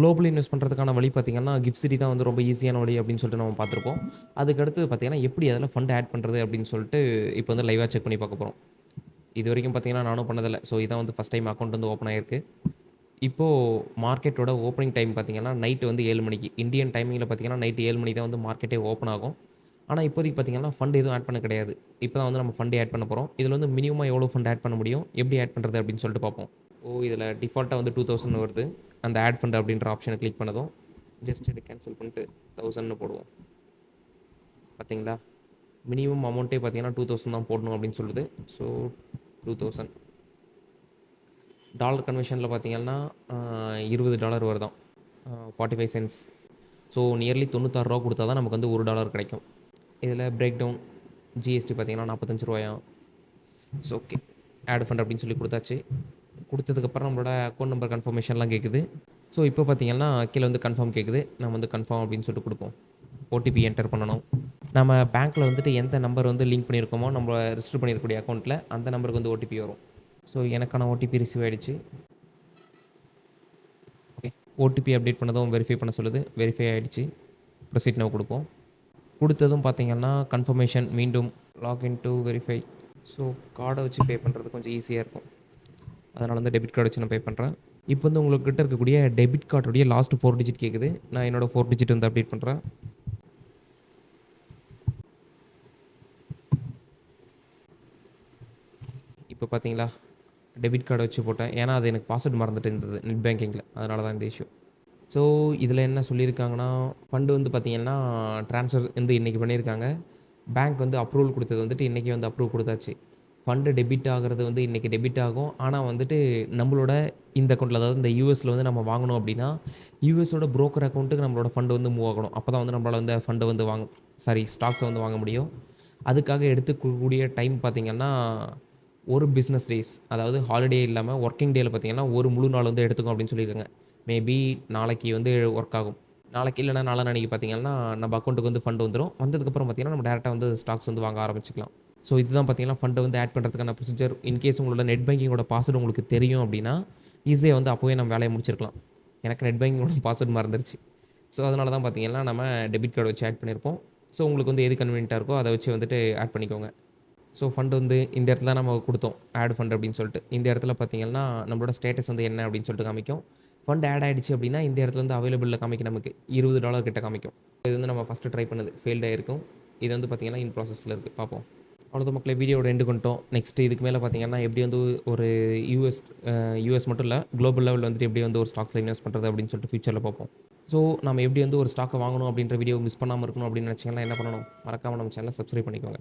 Global invest பண்ணுறதுக்கான வழி பார்த்தீங்கன்னா, கிஃப்ட் சிட்டி தான் வந்து ரொம்ப ஈஸியான வழி அப்படின்னு சொல்லிட்டு நம்ம பார்த்துருப்போம். அதுக்கடுத்து பார்த்தீங்கன்னா, எப்படி அதில ஃபண்ட் ஆட் பண்ணுறது அப்படின்னு சொல்லிட்டு இப்போ வந்து லைவா செக் பண்ணி பார்க்க போறோம். இதுவரைக்கும் பார்த்தீங்கன்னா, நானும் பண்ணதில்ல. ஸோ இதான் வந்து ஃபர்ஸ்ட் டைம் அக்கவுண்ட் வந்து ஓப்பன் ஆயிருக்கு. இப்போ மார்க்கெட்டோட ஓப்பனிங் டைம் பார்த்தீங்கன்னா, நைட் வந்து 7 மணிக்கு. இந்தியன் டைமிங்கில பார்த்தீங்கன்னா, நைட் 7 மணிக்கு தான் வந்து மார்க்கெட்டே ஓப்பன் ஆகும். ஆனா, இப்போதைக்கு பார்த்தீங்கன்னா, ஃபண்ட் எதுவும் ஆட் பண்ண கிடையாது. இப்போ தான் வந்து நம்ம ஃபண்ட் ஆட் பண்ண போறோம். இதில வந்து மினிமமா எவ்வளோ ஃபண்ட் ஆட் பண்ண முடியும்? எப்படி ஆட் பண்ணுறது அப்படின்னு சொல்லிட்டு பார்ப்போம். இதில டிஃபால்ட்டா வந்து 2000 வருது. அந்த ஆட் ஃபண்ட் அப்படின்ற ஆப்ஷன கிளிக் பண்ணதும், ஜஸ்ட் இத கேன்சல் பண்ணிட்டு 1000ன்னு போடுவோம். பார்த்தீங்களா? மினிமம் அமௌண்ட்டே பார்த்தீங்கன்னா, 2000 தான் போடணும் அப்படின்னு சொல்லுது. ஸோ 2000 டாலர் கன்வர்ஷன்ல பார்த்தீங்கன்னா, $20 வருதாம். 45 சென்ட்ஸ். ஸோ நியர்லி ரூ. 96 குடுத்தா தான் நமக்கு வந்து $1 கிடைக்கும். இதில பிரேக் டவுன் ஜிஎஸ்டி பார்த்தீங்கன்னா ரூ. 45 ஸோ ஓகே. ஆட் ஃபண்ட் அப்படின்னு சொல்லி குடுத்தாச்சு. குடுத்ததுக்கப்புறம் நம்மளோட அக்கவுண்ட் நம்பர் கன்ஃபர்மேஷன்லாம் கேட்குது. ஸோ இப்போ பார்த்தீங்கன்னா, கீழ வந்து கன்ஃபார்ம் கேட்குது. நம்ம வந்து கன்ஃபார்ம் அப்படின்னு சொல்லிட்டு குடுப்போம். ஓடிபி என்டர் பண்ணணும். நம்ம பேங்க்ல வந்துட்டு எந்த நம்பர் வந்து லிங்க் பண்ணியிருக்கோமோ, நம்ம ரிஜிஸ்டர் பண்ணியிருக்கக்கூடிய அக்கவுண்ட்ல அந்த நம்பருக்கு வந்து ஓடிபி வரும். ஸோ எனக்கான ஓடிபி ரிசீவ் ஆயிடுச்சு. ஓகே. ஓடிபி அப்டேட் பண்ணதும் வெரிஃபை பண்ண சொல்லுது. வெரிஃபை ஆயிடுச்சு. ப்ரொசீட் நவ் குடுப்போம். குடுத்ததும் பார்த்தீங்கன்னா, கன்ஃபர்மேஷன் மீண்டும் லாகின் டூ வெரிஃபை. ஸோ கார்ட வச்சு பே பண்ணுறது கொஞ்சம் ஈஸியா இருக்கும். அதனால வந்து டெபிட் கார்டு வச்சு நான் பே பண்ணுறேன். இப்போ வந்து உங்ககிட்ட இருக்கக்கூடிய டெபிட் கார்டுடைய லாஸ்ட் 4 டிஜிட் கேட்குது. நான் என்னோட 4 டிஜிட் வந்து அப்டேட் பண்ணுறேன். இப்போ பார்த்தீங்களா? டெபிட் கார்ட வச்சு போட்டேன். ஏன்னா, அது எனக்கு பாஸ்வேர்ட் மறந்துட்டு இருந்தது நெட் பேங்கிங்கில. அதனால தான் இந்த இஷ்யூ. ஸோ இதில என்ன சொல்லியிருக்காங்கன்னா, ஃபண்ட் வந்து பார்த்தீங்கன்னா, ட்ரான்ஸ்ஃபர் வந்து இன்னைக்கு பண்ணியிருக்காங்க. பேங்க் வந்து அப்ரூவல் குடுத்தது வந்துட்டு இன்னைக்கு வந்து அப்ரூவ் குடுத்தாச்சு. ஃபண்ட் டெபிட் ஆகுறது வந்து இன்னைக்கு டெபிட் ஆகும். ஆனா வந்துட்டு நம்மளோட இந்த அக்கவுண்ட்ல அதாவது இந்த யுஎஸ்ல வந்து நம்ம வாங்கணும் அப்படின்னா, யுஎஸோட புரோக்கர் அக்கவுண்ட்டுக்கு நம்மளோட ஃபண்ட் வந்து மூவ் ஆகணும். அப்பதான் வந்து நம்மளால வந்து ஃபண்ட் வந்து ஸ்டாக்ஸ வந்து வாங்க முடியும். அதுக்காக எடுத்துக்கக்கூடிய டைம் பார்த்தீங்கன்னா, ஒரு பிசினஸ் டேஸ் அதாவது ஹாலிடே இல்லாம வொர்க்கிங் டேல பார்த்தீங்கன்னா, ஒரு முழு நாள் வந்து எடுத்துக்கும் அப்படின்னு சொல்லியிருக்காங்க. மேபி நாளைக்கு வந்து ஒர்க் ஆகும். நாளைக்கு இல்லன்னா நாளான்னைக்கு பார்த்தீங்கன்னா, நம்ம அக்கவுண்ட்டுக்கு வந்து ஃபண்ட் வந்துரும். வந்ததுக்கப்புறம் பார்த்தீங்கன்னா, நம்ம டைரக்ட்டா வந்து ஸ்டாக்ஸ் வந்து வாங்க ஆரம்பிச்சுக்கலாம். ஸோ இதுதான் பார்த்தீங்கன்னா, ஃபண்ட வந்து ஆட் பண்ணுறதுக்கான ப்ரொசீஜர். இன்கேஸ் உங்களோட நெட் பேங்கிங்கோட பாஸ்வேர்ட் உங்களுக்கு தெரியும் அப்படின்னா, ஈஸியா வந்து அப்பவே நம்ம வேலைய முடிச்சிருக்கலாம். எனக்கு நெட் பேங்கிங்கோட பாஸ்வேர்ட் மறந்துருச்சு. ஸோ அதனால தான் பார்த்தீங்கன்னா, நம்ம டெபிட் கார்டு வச்சு ஆட் பண்ணியிருப்போம். ஸோ உங்களுக்கு வந்து எது கன்வீனியன்ட்டா இருக்கோ அத வச்சு வந்துட்டு ஆட் பண்ணிக்கோங்க. ஸோ ஃபண்ட் வந்து இந்த இடத்துல நம்ம குடுத்தோம். ஆட் ஃபண்ட் அப்படின்னு சொல்லிட்டு. இந்த இடத்துல பார்த்தீங்கன்னா, நம்மளோட ஸ்டேட்டஸ் வந்து என்ன அப்படின்னு சொல்லிட்டு காமிக்கும். ஃபண்ட் ஆட் ஆயிடுச்சு அப்படின்னா, இந்த இடத்துல வந்து அவைலபிள்ல காமிக்கும் நமக்கு. $20 கிட்ட காமிக்கும். இது வந்து நம்ம ஃபர்ஸ்ட்டு ட்ரை பண்ணது. ஃபெயில்ட் ஆயிருக்கும். இது வந்து பார்த்தீங்கன்னா, இன் ப்ராசஸ்ல இருக்கு. பார்ப்போம். அவ்வளோதான் மக்களே வீடியோவோட எண்டுக்கு வந்துட்டோம். நெக்ஸ்ட் இதுக்கு மேல பார்த்தீங்கன்னா, எப்படி வந்து ஒரு யுஎஸ் யுஎஸ் மட்டும் இல்ல, குளோபல் லெவல்ல வந்துட்டு எப்படி வந்து ஒரு ஸ்டாக்ஸ்ல இன்வெஸ்ட் பண்றது அப்படின்னு சொல்லிட்டு ஃபியூச்சர்ல பார்ப்போம். ஸோ நம்ம எப்படி வந்து ஒரு ஸ்டாக்க வாங்கணும் அப்படின்ற வீடியோ மிஸ் பண்ணாம இருக்கணும் அப்படின்னு நினைச்சீங்கன்னா என்ன பண்ணணும்? மறக்காம நம்ம சேனல சப்ஸ்கிரைப் பண்ணிக்கோங்க.